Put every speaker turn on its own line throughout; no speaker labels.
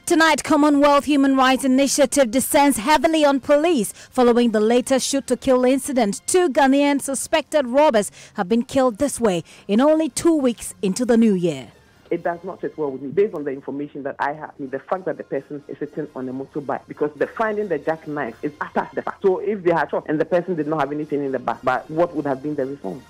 Tonight, Commonwealth Human Rights Initiative descends heavily on police following the latest shoot-to-kill incident. 2 Ghanaian suspected robbers have been killed this way in only 2 weeks into the new year.
It does not sit well with me based on the information that I have. The fact that the person is sitting on a motorbike, because the finding the jackknife is after the fact. So if they had shot and the person did not have anything in the back, but what would have been the response?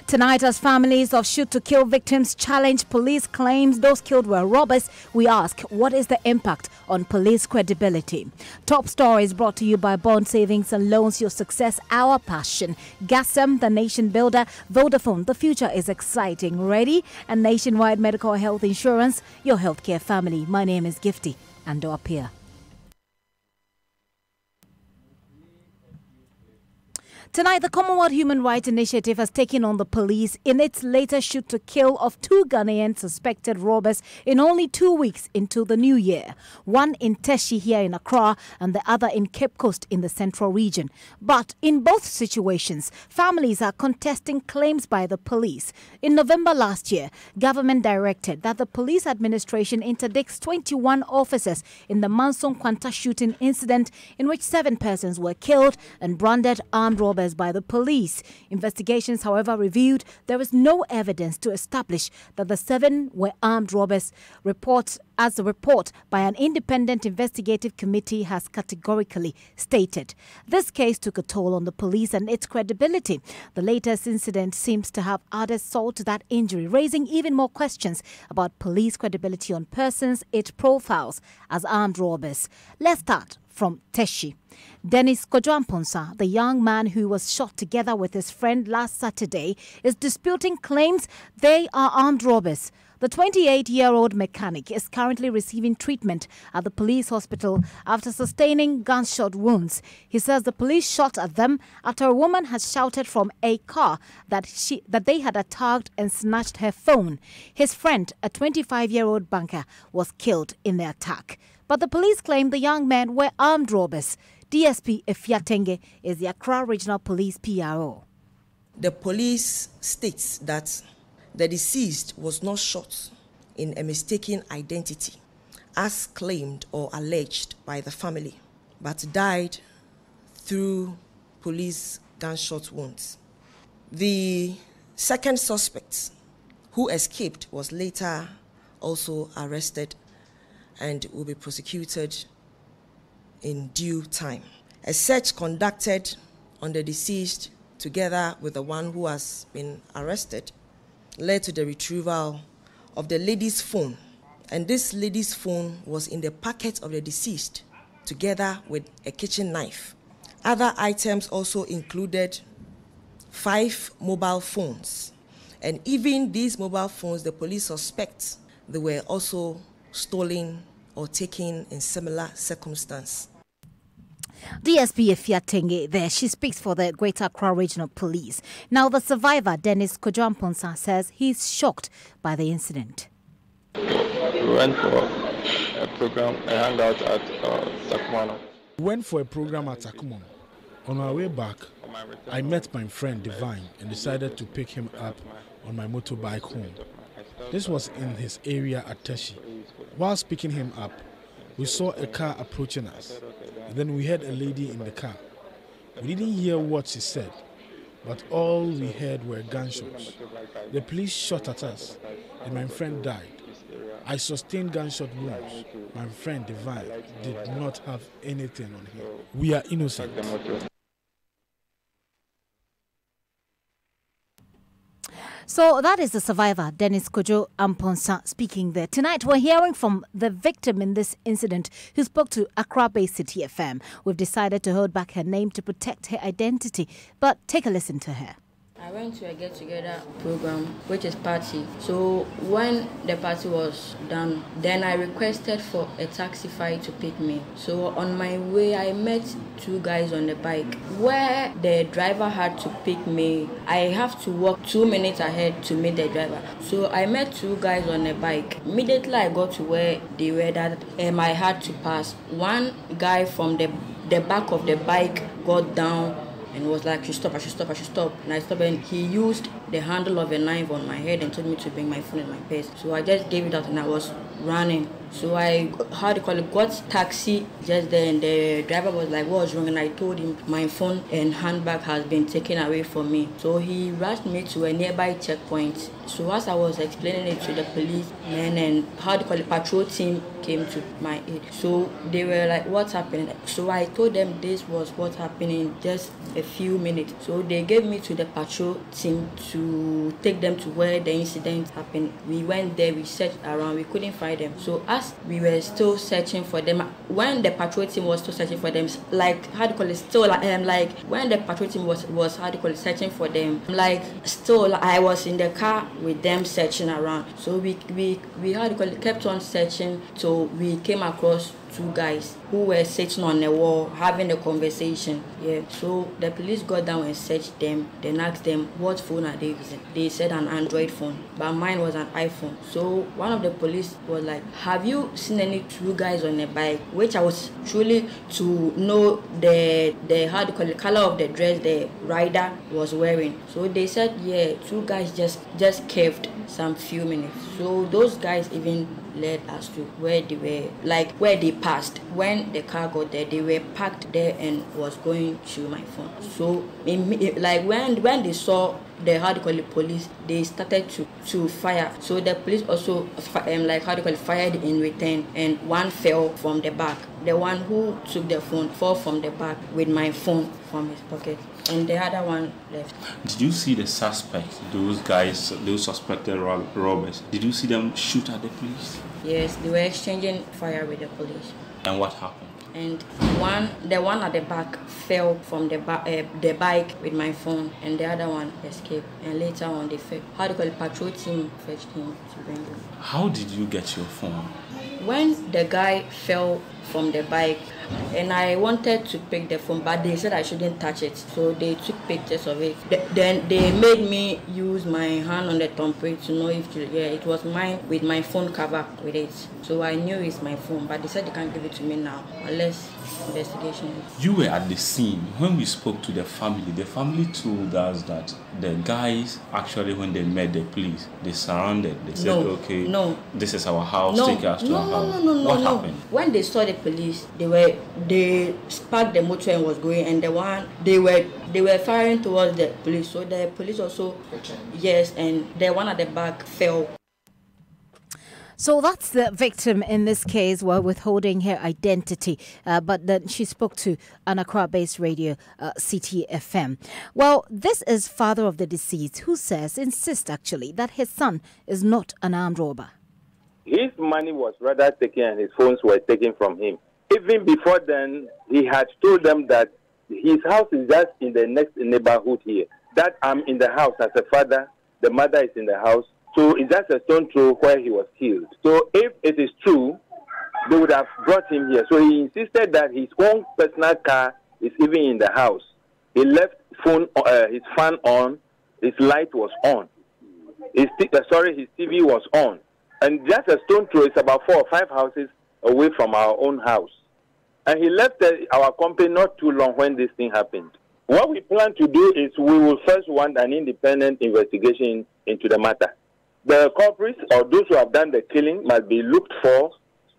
Tonight, as families of shoot-to-kill victims challenge police claims those killed were robbers, we ask, what is the impact on police credibility? Topstory is brought to you by Bond Savings and Loans, your success, our passion. Gasem, the nation builder. Vodafone, the future is exciting. Ready? And nationwide medical health insurance, your healthcare family. My name is Gifty Ando-Apia. Tonight, the Commonwealth Human Rights Initiative has taken on the police in its latest shoot-to-kill of 2 Ghanaian suspected robbers in only 2 weeks into the new year. One in Teshi here in Accra and the other in Cape Coast in the central region. But in both situations, families are contesting claims by the police. In November last year, government directed that the police administration interdicts 21 officers in the Manson Kwanta shooting incident in which 7 persons were killed and branded armed robbers by the police. Investigations, however, revealed there is no evidence to establish that the 7 were armed robbers. As the report by an independent investigative committee has categorically stated. This case took a toll on the police and its credibility. The latest incident seems to have added salt to that injury, raising even more questions about police credibility on persons it profiles as armed robbers. Let's start from Teshi. Dennis Kojo-Amponsa, the young man who was shot together with his friend last Saturday, is disputing claims they are armed robbers. The 28-year-old mechanic is currently receiving treatment at the police hospital after sustaining gunshot wounds. He says the police shot at them after a woman had shouted from a car that they had attacked and snatched her phone. His friend, a 25-year-old banker, was killed in the attack. But the police claim the young men were armed robbers. DSP Efiatenge is the Accra Regional Police PRO.
The police states that the deceased was not shot in a mistaken identity, as claimed or alleged by the family, but died through police gunshot wounds. The second suspect, who escaped, was later also arrested and will be prosecuted in due time. A search conducted on the deceased together with the one who has been arrested led to the retrieval of the lady's phone. And this lady's phone was in the pocket of the deceased together with a kitchen knife. Other items also included 5 mobile phones. And even these mobile phones, the police suspect they were also stolen or taken in similar circumstance.
DSP Efiatenge there. She speaks for the Greater Accra Regional Police. Now, the survivor, Dennis Kojo-Amponsa, says he's shocked by the incident.
We went for a program, a hangout at Takumano.
We went for a program at Takumano. On our way back, I met my friend Divine and decided to pick him up on my motorbike home. This was in his area at Teshi. Whilst picking him up, we saw a car approaching us. Then we heard a lady in the car. We didn't hear what she said, but all we heard were gunshots. The police shot at us, and my friend died. I sustained gunshot wounds. My friend Divine did not have anything on him. We are innocent.
So that is the survivor, Dennis Kojo-Amponsa, speaking there. Tonight, we're hearing from the victim in this incident who spoke to Accra-based City FM. We've decided to hold back her name to protect her identity, but take a listen to her.
I went to a get-together program, which is party. So when the party was done, then I requested for a taxify to pick me. So on my way, I met 2 guys on the bike. Where the driver had to pick me, I have to walk 2 minutes ahead to meet the driver. So I met 2 guys on the bike. Immediately I got to where they were that I had to pass. One guy from the back of the bike got down and was like, I should stop. And I stopped, and he used the handle of a knife on my head and told me to bring my phone and my purse. So I just gave it out and I was running. So I, got taxi just there, and the driver was like, what was wrong? And I told him my phone and handbag has been taken away from me. So he rushed me to a nearby checkpoint. So as I was explaining it to the policemen and patrol team came to my aid. So they were like, what's happening? So I told them this was what's happening in just a few minutes. So they gave me to the patrol team to take them to where the incident happened. We went there, we searched around, we couldn't find them. So as we were still searching for them, when the patrol team was still searching for them, like when the patrol team was searching for them, I was in the car with them searching around. So we kept on searching till we came across two guys who were sitting on a wall having a conversation. Yeah. So the police got down and searched them, then asked them what phone are they using. They said an Android phone, but mine was an iPhone. So one of the police was like, have you seen any two guys on a bike? Which I was truly to know the color of the dress the rider was wearing. So they said, yeah, two guys just curved some few minutes. So those guys even led us to where they were, where they passed. When the car got there, they were parked there and was going to my phone. So when they saw the police, they started to fire. So the police also fired in return, and one fell from the back. The one who took the phone fell from the back with my phone from his pocket, and the other one left.
Did you see the suspects, those suspected robbers? Did you see them shoot at the police?
Yes, they were exchanging fire with the police.
And what happened?
And the one at the back fell from the bike with my phone, and the other one escaped. And later on, the patrol team fetched him to bring him.
How did you get your phone?
When the guy fell from the bike, and I wanted to pick the phone, but they said I shouldn't touch it. So they took pictures of it. Then they made me use my hand on the thumbprint to know if it was mine with my phone cover with it. So I knew it's my phone, but they said they can't give it to me now unless investigation.
You were at the scene when we spoke to the family. The family told us that the guys actually, when they met the police, they surrounded. They said, this is our house, take us to our house. What happened?
When they saw the police, they sparked the motor and was going, and they were firing towards the police. So the police also, yes, and the one at the back fell.
So that's the victim in this case, while withholding her identity. But then she spoke to an Accra-based radio, CTFM. Well, this is father of the deceased who insists actually that his son is not an armed robber.
His money was rather taken and his phones were taken from him. Even before then, he had told them that his house is just in the next neighborhood here. That I'm in the house as a father, the mother is in the house. So it's just a stone throw where he was killed. So if it is true, they would have brought him here. So he insisted that his own personal car is even in the house. He left his fan on, his light was on. His TV was on. And just a stone throw is about 4 or 5 houses away from our own house. And he left our company not too long when this thing happened. What we plan to do is we will first want an independent investigation into the matter. The culprits or those who have done the killing must be looked for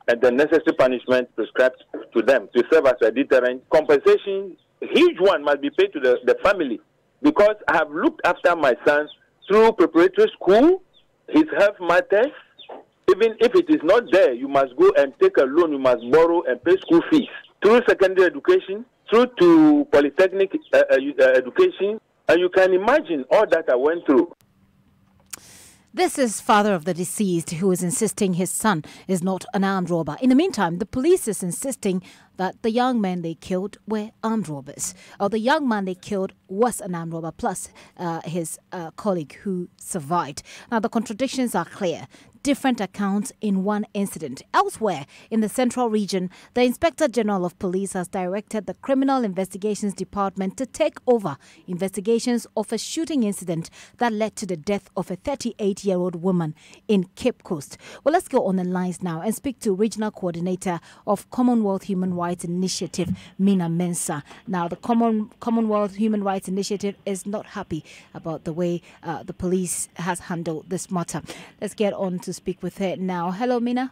and the necessary punishment prescribed to them to serve as a deterrent. Compensation, a huge one, must be paid to the family, because I have looked after my son through preparatory school, his health matters. Even if it is not there, you must go and take a loan, you must borrow and pay school fees. Through secondary education, through to polytechnic education, and you can imagine all that I went through.
This is father of the deceased who is insisting his son is not an armed robber. In the meantime, the police is insisting that the young men they killed were armed robbers. Or the young man they killed was an armed robber, plus his colleague who survived. Now, the contradictions are clear. different accounts in one incident. Elsewhere, in the Central Region, the Inspector General of Police has directed the Criminal Investigations Department to take over investigations of a shooting incident that led to the death of a 38-year-old woman in Cape Coast. Well, let's go on the lines now and speak to Regional Coordinator of Commonwealth Human Rights Initiative, Mina Mensah. Now, the Commonwealth Human Rights Initiative is not happy about the way the police has handled this matter. Let's get on to speak with her now. Hello, Mina.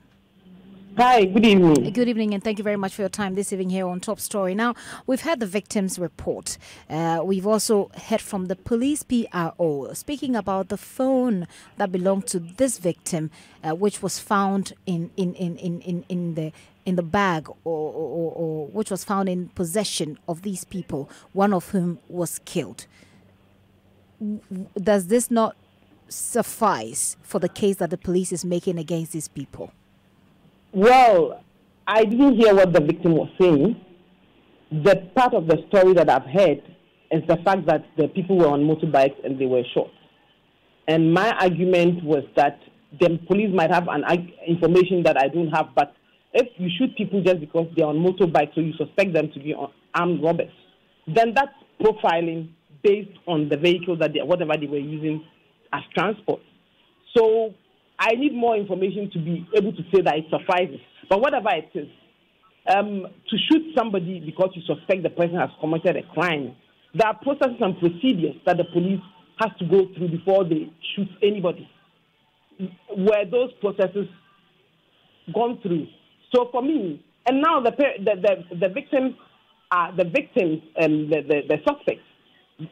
Hi, good evening.
Good evening, and thank you very much for your time this evening here on Top Story. Now, we've heard the victim's report. We've also heard from the police PRO speaking about the phone that belonged to this victim, which was found in the bag or which was found in possession of these people, one of whom was killed. Does this not suffice for the case that the police is making against these people?
Well, I didn't hear what the victim was saying. The part of the story that I've heard is the fact that the people were on motorbikes and they were shot. And my argument was that the police might have information that I don't have, but if you shoot people just because they're on motorbikes, so you suspect them to be armed robbers, then that's profiling based on the vehicle that whatever they were using as transport. So I need more information to be able to say that it suffices. But whatever it is, to shoot somebody because you suspect the person has committed a crime, there are processes and procedures that the police has to go through before they shoot anybody. Were those processes gone through? So for me, and now the victims, the suspects,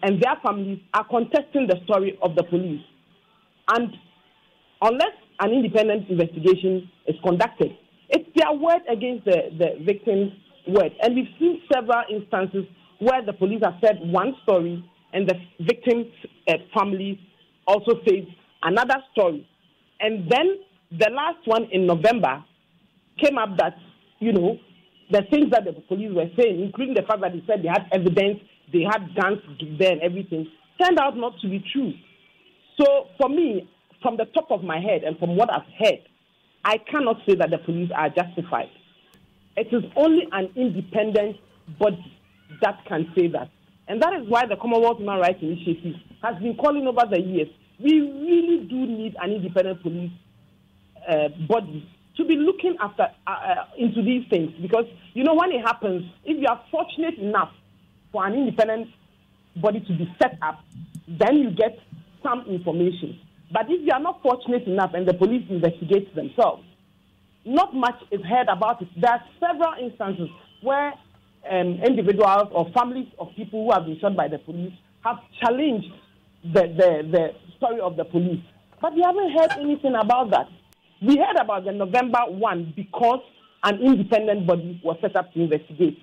and their families are contesting the story of the police. And unless an independent investigation is conducted, it's their word against the victim's word. And we've seen several instances where the police have said one story and the victim's family also says another story. And then the last one in November came up that, the things that the police were saying, including the fact that they said they had evidence, they had guns there and everything, turned out not to be true. So for me, from the top of my head and from what I've heard, I cannot say that the police are justified. It is only an independent body that can say that. And that is why the Commonwealth Human Rights Initiative has been calling over the years. We really do need an independent police body to be looking after into these things. Because, when it happens, if you are fortunate enough for an independent body to be set up, then you get some information. But if you are not fortunate enough and the police investigate themselves, not much is heard about it. There are several instances where individuals or families of people who have been shot by the police have challenged the story of the police. But we haven't heard anything about that. We heard about the November 1 because an independent body was set up to investigate.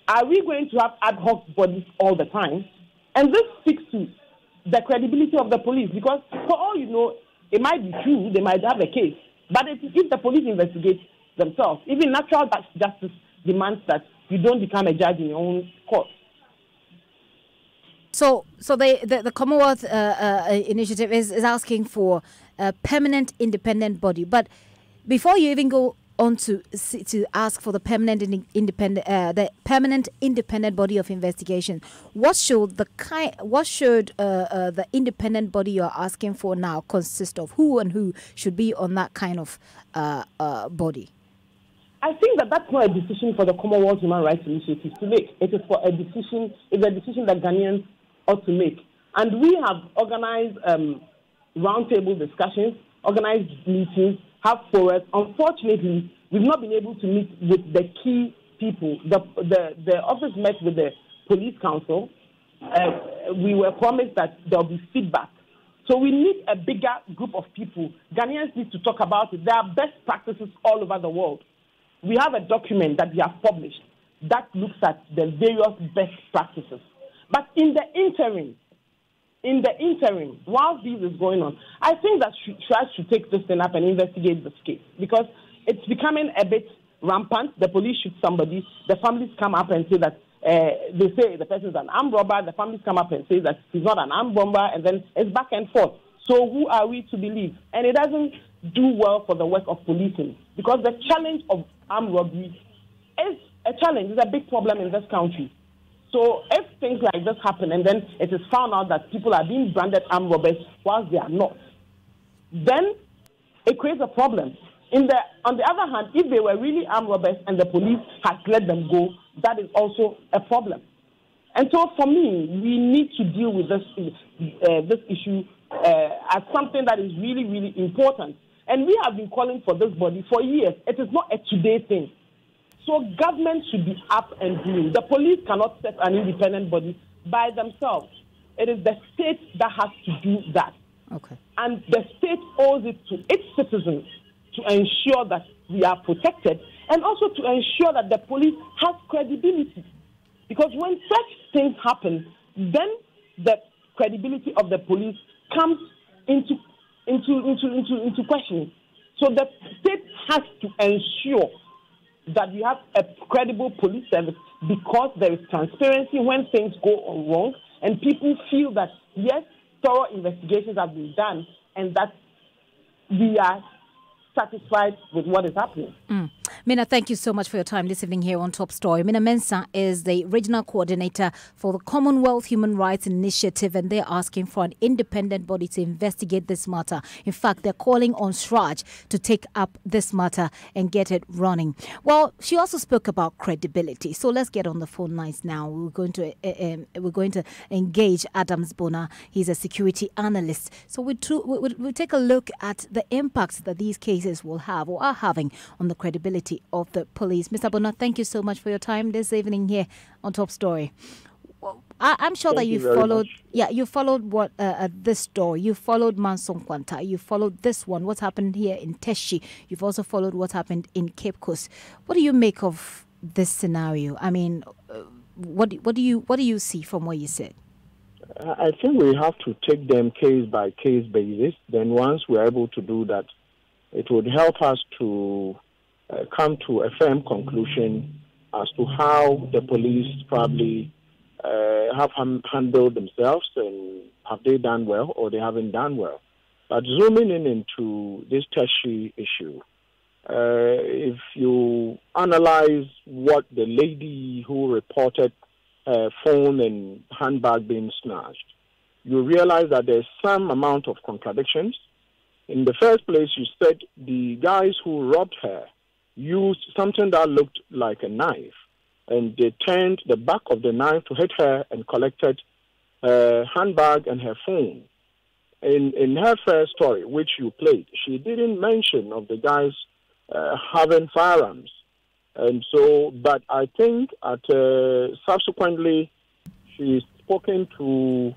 Are we going to have ad hoc bodies all the time? And this speaks to the credibility of the police, because for all you know, it might be true, they might have a case. But if the police investigate themselves, even natural justice demands that you don't become a judge in your own court.
So the Commonwealth Initiative is asking for a permanent independent body. But before you even go on to ask for the permanent independent body of investigation, what should the independent body you're asking for now consist of? Who and who should be on that kind of body?
I think that's not a decision for the Commonwealth Human Rights Initiative to make. It is a decision that Ghanaians ought to make. And we have organized roundtable discussions, organized meetings, have forums. Unfortunately, we've not been able to meet with the key people. The office met with the police council. We were promised that there'll be feedback. So we need a bigger group of people. Ghanaians need to talk about it. There are best practices all over the world. We have a document that we have published that looks at the various best practices. But in the interim, while this is going on, I think that Shraj should take this thing up and investigate this case, because it's becoming a bit rampant. The police shoot somebody, the families come up and say that they say the person is an armed robber, the families come up and say that he's not an armed robber, and then it's back and forth. So who are we to believe? And it doesn't do well for the work of policing, because the challenge of armed robbery is a challenge. It's a big problem in this country. So if things like this happen and then it is found out that people are being branded armed robbers whilst they are not, then it creates a problem. On the other hand, if they were really armed robbers and the police has let them go, that is also a problem. And so for me, we need to deal with this issue as something that is really, really important. And we have been calling for this body for years. It is not a today thing. So government should be up and doing. The police cannot set an independent body by themselves. It is the state that has to do that.
Okay.
And the state owes it to its citizens to ensure that we are protected and also to ensure that the police has credibility. Because when such things happen, then the credibility of the police comes into question. So the state has to ensure that we have a credible police service, because there is transparency when things go wrong and people feel that, yes, thorough investigations have been done and that we are satisfied with what is happening.
Mina, thank you so much for your time this evening here on Top Story. Mina Mensah is the regional coordinator for the Commonwealth Human Rights Initiative, and they're asking for an independent body to investigate this matter. In fact, they're calling on Sraj to take up this matter and get it running. Well, she also spoke about credibility. So let's get on the phone lines now. We're going to engage Adams Bona. He's a security analyst. So we'll take a look at the impacts that these cases will have or are having on the credibility of the police. Mr. Bona, thank you so much for your time this evening here on Top Story. Well, I'm sure that you followed. Yeah, you followed what this story. You followed Manson Kwanta. You followed this one. What's happened here in Teshi. You've also followed what happened in Cape Coast. What do you make of this scenario? I mean, what do you see from what you said?
I think we have to take them case by case basis. Then once we're able to do that, it would help us to come to a firm conclusion as to how the police probably have handled themselves, and have they done well or they haven't done well. But zooming in into this Teshi issue, if you analyze what the lady who reported her phone and handbag being snatched, you realize that there's some amount of contradictions. In the first place, you said the guys who robbed her used something that looked like a knife, and they turned the back of the knife to hit her and collected her handbag and her phone. In her first story, which you played, she didn't mention of the guys having firearms. And so, but I think subsequently she's spoken to,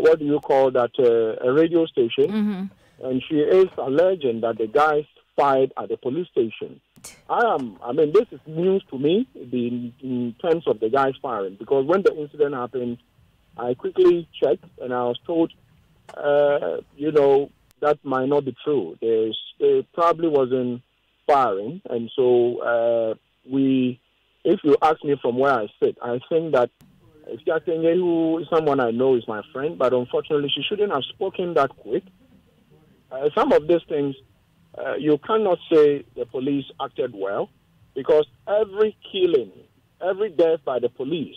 what do you call that, a radio station, and she is alleging that the guys fired at the police station. This is news to me in terms of the guys firing, because when the incident happened, I quickly checked and I was told, that might not be true. There probably wasn't firing, and so if you ask me from where I sit, I think that who is someone I know, is my friend, but unfortunately she shouldn't have spoken that quick. Some of these things, you cannot say the police acted well, because every killing, every death by the police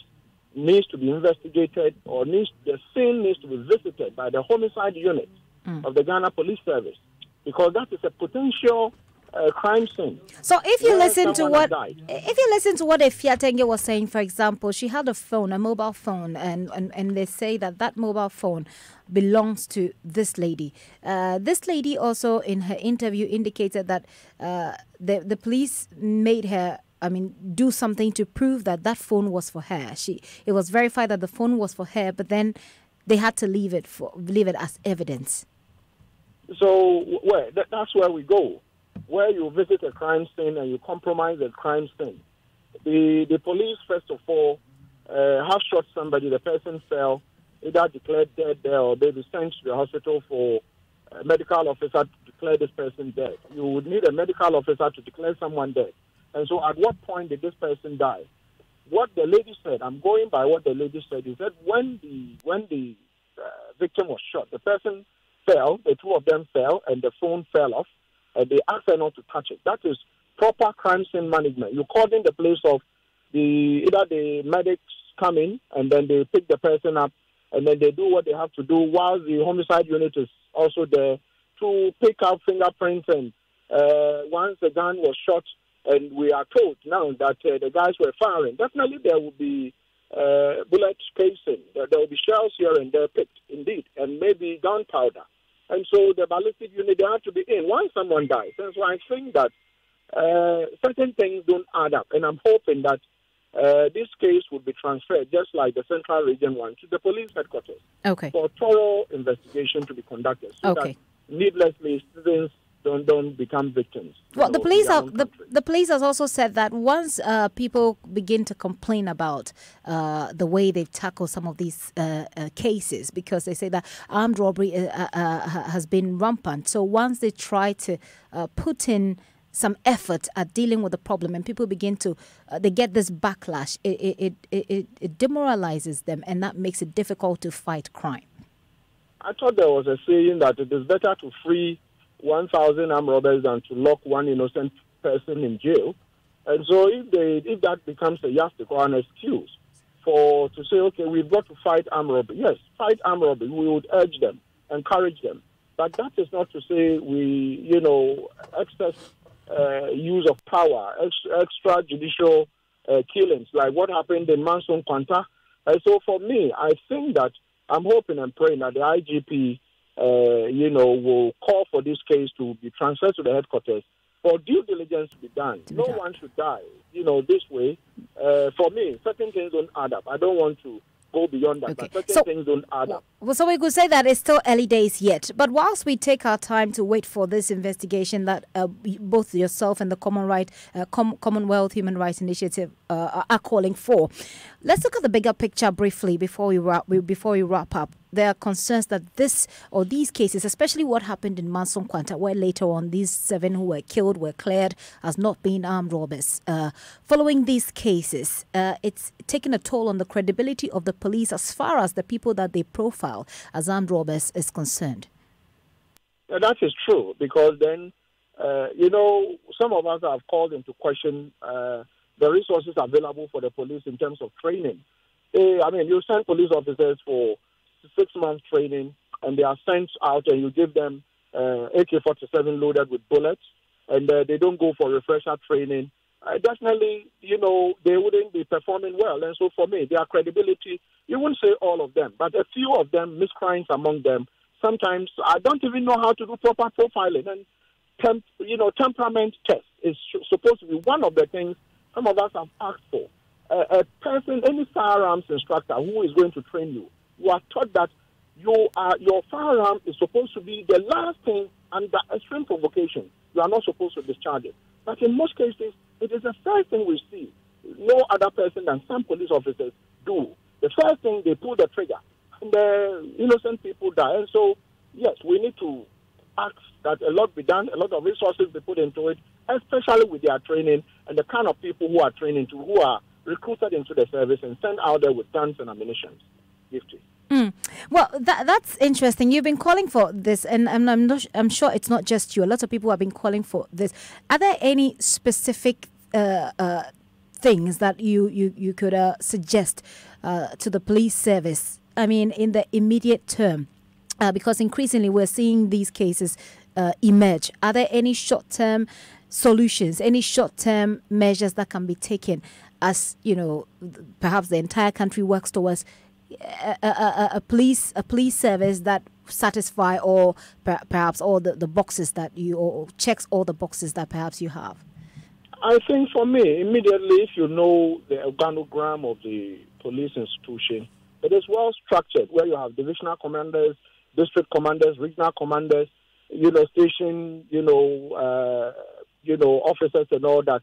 needs to be investigated, or the scene needs to be visited by the homicide unit of the Ghana Police Service, because that is a potential crime scene.
So if you listen to what Efiatenge was saying, for example, she had a mobile phone, and they say that mobile phone belongs to this lady. This lady also in her interview indicated that the police made her do something to prove that phone was for her. It was verified that the phone was for her, but then they had to leave it as evidence.
So that's where we go. Where you visit a crime scene and you compromise a crime scene. The police, first of all, have shot somebody, the person fell, either declared dead there or they be sent to the hospital for a medical officer to declare this person dead. You would need a medical officer to declare someone dead. And so at what point did this person die? What the lady said, I'm going by what the lady said, is that when the victim was shot, the person fell, the two of them fell, and the phone fell off, and they asked her not to touch it. That is proper crime scene management. You call in the place of either the medics come in, and then they pick the person up, and then they do what they have to do, while the homicide unit is also there to pick out fingerprints. And once the gun was shot, and we are told now that the guys were firing, definitely there will be bullet casing. There will be shells here and there picked, indeed, and maybe gunpowder. And so the ballistic unit, they have to be in once someone dies. And so I think that certain things don't add up. And I'm hoping that this case will be transferred, just like the Central Region one, to the police headquarters for thorough investigation to be conducted, so that needlessly citizens don't become victims.
Well, the police has also said that once people begin to complain about the way they tackle some of these cases, because they say that armed robbery has been rampant. So once they try to put in some effort at dealing with the problem, and people begin to, they get this backlash, it demoralizes them, and that makes it difficult to fight crime.
I thought there was a saying that it is better to free 1,000 armed robbers than to lock one innocent person in jail. And so if that becomes a yardstick or an excuse to say, okay, we've got to fight armed robbery. Yes, fight armed robbery. We would urge them, encourage them. But that is not to say we, excess use of power, extrajudicial killings, like what happened in Manson Quanta. And so for me, I think that I'm hoping and praying that the IGP will call for this case to be transferred to the headquarters for due diligence to be done. No one should die, this way. For me, certain things don't add up. I don't want to go beyond that, but certain things don't add up.
Well, so we could say that it's still early days yet. But whilst we take our time to wait for this investigation that both yourself and the Commonwealth Human Rights Initiative are calling for, let's look at the bigger picture briefly before we wrap up. There are concerns that these cases, especially what happened in Manson Quanta, where later on these 7 who were killed were cleared as not being armed robbers. Following these cases, it's taken a toll on the credibility of the police as far as the people that they profile as armed robbers is concerned.
Yeah, that is true, because then, some of us have called into question the resources available for the police in terms of training. You send police officers for 6 months training, and they are sent out, and you give them AK-47 loaded with bullets, and they don't go for refresher training. Definitely, they wouldn't be performing well. And so for me, their credibility, you wouldn't say all of them, but a few of them, miscrimes among them, sometimes I don't even know how to do proper profiling. And, temperament test is supposed to be one of the things some of us have asked for. A person, any firearms instructor who is going to train you, you are taught that your firearm is supposed to be the last thing under extreme provocation. You are not supposed to discharge it. But in most cases, it is the first thing we see. No other person than some police officers do. The first thing, they pull the trigger, and the innocent people die. And so, yes, we need to ask that a lot be done, a lot of resources be put into it, especially with their training and the kind of people who are who are recruited into the service and sent out there with guns and ammunition.
Well, that's interesting. You've been calling for this, and I'm sure it's not just you. A lot of people have been calling for this. Are there any specific things that you could suggest to the police service? In the immediate term, because increasingly we're seeing these cases emerge. Are there any short-term solutions, any short-term measures that can be taken as, perhaps the entire country works towards a police service that satisfy or perhaps all the boxes that or checks all the boxes that perhaps you have?
I think for me, immediately, if you know the organogram of the police institution, it is well structured, where you have divisional commanders, district commanders, regional commanders, station, officers and all that.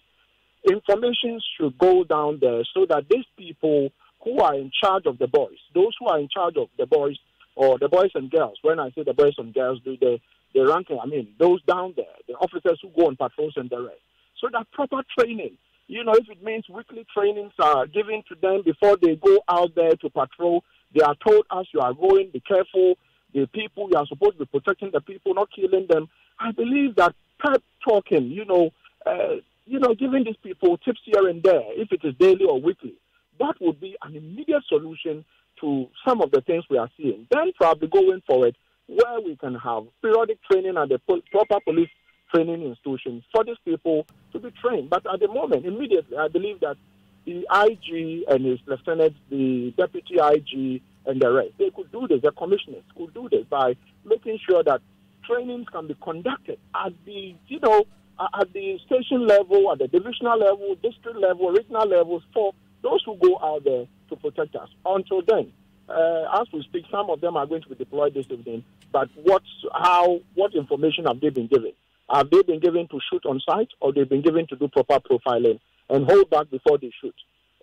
Information should go down there so that these people who are in charge of the boys, those who are in charge of the boys, or the boys and girls, when I say the boys and girls, the ranking, those down there, the officers who go on patrols and the rest. So that proper training, if it means weekly trainings are given to them before they go out there to patrol, they are told, as you are going, be careful. the people. You are supposed to be protecting the people, not killing them. I believe that pep talking, giving these people tips here and there, if it is daily or weekly, that would be an immediate solution to some of the things we are seeing. Then probably going forward, where we can have periodic training at the proper police training institutions for these people to be trained. But at the moment, immediately, I believe that the IG and his lieutenants, the deputy IG and the rest, they could do this, the commissioners could do this by making sure that trainings can be conducted at the, at the station level, at the divisional level, district level, regional levels for those who go out there to protect us. Until then, as we speak, some of them are going to be deployed this evening, but what information have they been given? Have they been given to shoot on site, or they've been given to do proper profiling and hold back before they shoot?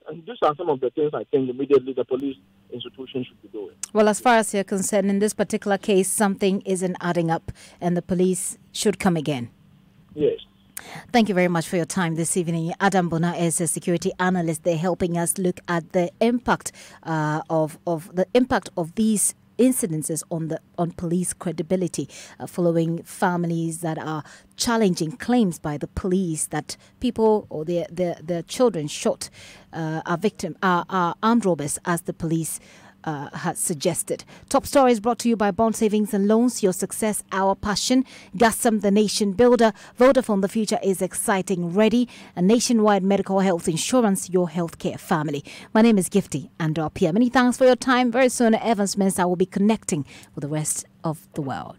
And these are some of the things I think immediately the police institution should be doing.
Well, as far as you're concerned, in this particular case, something isn't adding up and the police should come again.
Yes.
Thank you very much for your time this evening. Adam Bona is a security analyst. They're helping us look at the impact of these incidences on police credibility, following families that are challenging claims by the police that people or their children shot are armed robbers, as the police has suggested. Top Story is brought to you by Bond Savings and Loans, your success, our passion. Gassam, the nation builder. Vodafone, the future is exciting, ready. And nationwide medical health insurance, your healthcare family. My name is Gifty Andor-Pia. Many thanks for your time. Very soon, Evans Mensah will be connecting with the rest of the world.